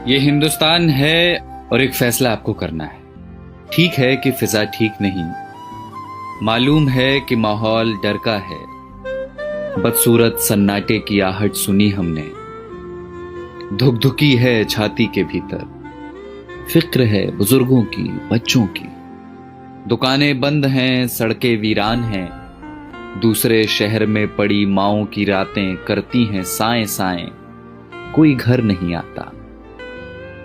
ये हिंदुस्तान है और एक फैसला आपको करना है। ठीक है कि फिजा ठीक नहीं, मालूम है कि माहौल डर का है। बदसूरत सन्नाटे की आहट सुनी हमने, धुकधुकी है छाती के भीतर। फिक्र है बुजुर्गों की, बच्चों की। दुकानें बंद हैं, सड़कें वीरान हैं। दूसरे शहर में पड़ी माओं की रातें करती हैं साएं साएं। कोई घर नहीं आता,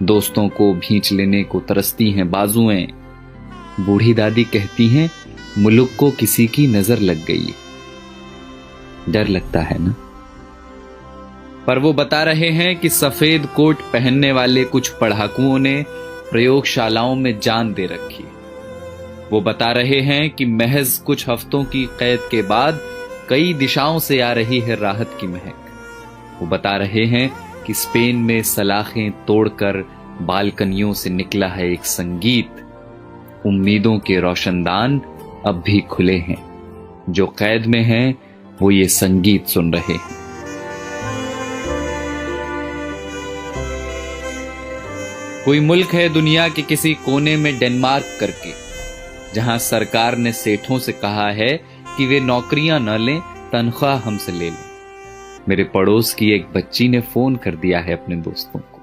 दोस्तों को भींच लेने को तरसती हैं बाजुएं। बूढ़ी दादी कहती हैं मुल्क को किसी की नजर लग गई। डर लगता है ना? पर वो बता रहे हैं कि सफेद कोट पहनने वाले कुछ पढ़ाकुओं ने प्रयोगशालाओं में जान दे रखी। वो बता रहे हैं कि महज कुछ हफ्तों की कैद के बाद कई दिशाओं से आ रही है राहत की महक। वो बता रहे हैं कि स्पेन में सलाखें तोड़कर बालकनियों से निकला है एक संगीत। उम्मीदों के रोशनदान अब भी खुले हैं, जो कैद में हैं वो ये संगीत सुन रहे हैं। कोई मुल्क है दुनिया के किसी कोने में डेनमार्क करके, जहां सरकार ने सेठों से कहा है कि वे नौकरियां न लें, तनख्वाह हमसे ले लें। मेरे पड़ोस की एक बच्ची ने फोन कर दिया है अपने दोस्तों को,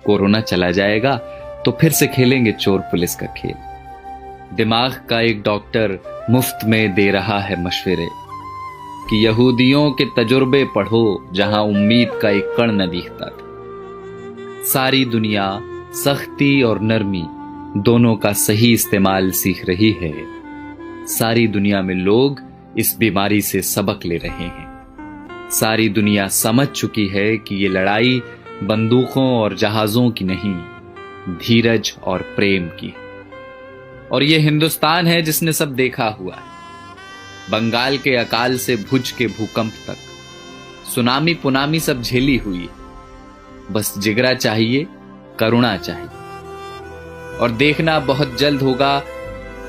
कोरोना चला जाएगा तो फिर से खेलेंगे चोर पुलिस का खेल। दिमाग का एक डॉक्टर मुफ्त में दे रहा है मशवरे कि यहूदियों के तजुर्बे पढ़ो जहां उम्मीद का एक कण न दिखता था। सारी दुनिया सख्ती और नरमी दोनों का सही इस्तेमाल सीख रही है। सारी दुनिया में लोग इस बीमारी से सबक ले रहे हैं। सारी दुनिया समझ चुकी है कि ये लड़ाई बंदूकों और जहाजों की नहीं, धीरज और प्रेम की है। और ये हिंदुस्तान है जिसने सब देखा हुआ है, बंगाल के अकाल से भुज के भूकंप तक, सुनामी पुनामी सब झेली हुई है। बस जिगरा चाहिए, करुणा चाहिए। और देखना बहुत जल्द होगा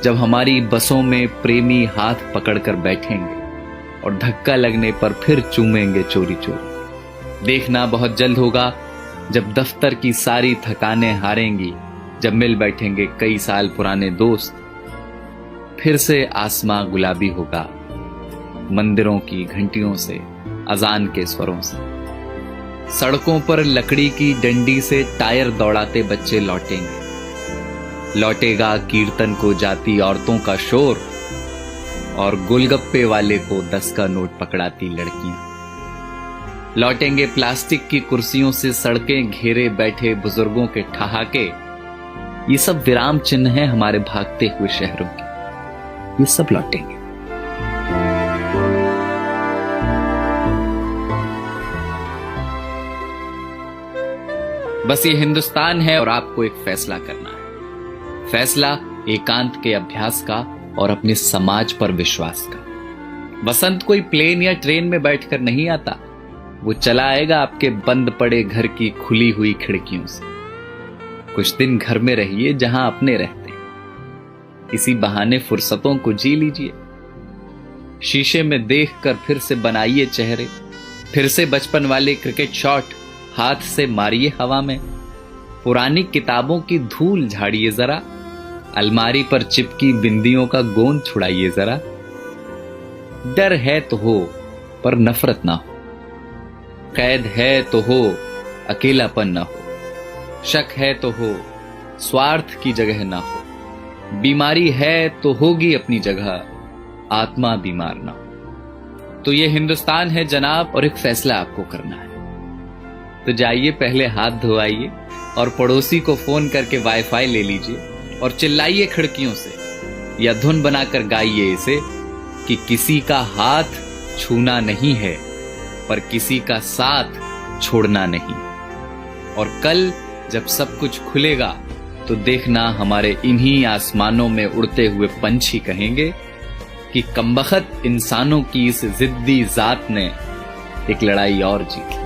जब हमारी बसों में प्रेमी हाथ पकड़कर बैठेंगे और धक्का लगने पर फिर चूमेंगे चोरी चोरी। देखना बहुत जल्द होगा जब दफ्तर की सारी थकानें हारेंगी, जब मिल बैठेंगे कई साल पुराने दोस्त। फिर से आसमां गुलाबी होगा, मंदिरों की घंटियों से, अजान के स्वरों से। सड़कों पर लकड़ी की डंडी से टायर दौड़ाते बच्चे लौटेंगे। लौटेगा कीर्तन को जाती औरतों का शोर और गोलगप्पे वाले को 10 का नोट पकड़ाती लड़कियां। लौटेंगे प्लास्टिक की कुर्सियों से सड़कें घेरे बैठे बुजुर्गों के ठहाके। ये सब विराम चिन्ह हैं हमारे भागते हुए शहरों के। ये सब लौटेंगे। बस ये हिंदुस्तान है और आपको एक फैसला करना है। फैसला एकांत के अभ्यास का और अपने समाज पर विश्वास का। बसंत कोई प्लेन या ट्रेन में बैठकर नहीं आता, वो चला आएगा आपके बंद पड़े घर की खुली हुई खिड़कियों से। कुछ दिन घर में रहिए जहां अपने रहते हैं। इसी बहाने फुर्सतों को जी लीजिए। शीशे में देखकर फिर से बनाइए चेहरे। फिर से बचपन वाले क्रिकेट शॉट हाथ से मारिए हवा में। पुरानी किताबों की धूल झाड़िए जरा। अलमारी पर चिपकी बिंदियों का गोंद छुड़ाइए जरा। डर है तो हो पर नफरत ना हो। कैद है तो हो, अकेलापन ना हो। शक है तो हो, स्वार्थ की जगह ना हो। बीमारी है तो होगी अपनी जगह, आत्मा बीमार ना हो। तो ये हिंदुस्तान है जनाब और एक फैसला आपको करना है। तो जाइए पहले हाथ धोआइए और पड़ोसी को फोन करके वाईफाई ले लीजिए और चिल्लाइए खिड़कियों से या धुन बनाकर गाइए इसे कि किसी का हाथ छूना नहीं है पर किसी का साथ छोड़ना नहीं। और कल जब सब कुछ खुलेगा तो देखना हमारे इन्हीं आसमानों में उड़ते हुए पंछी कहेंगे कि कमबख्त इंसानों की इस जिद्दी जात ने एक लड़ाई और जीती।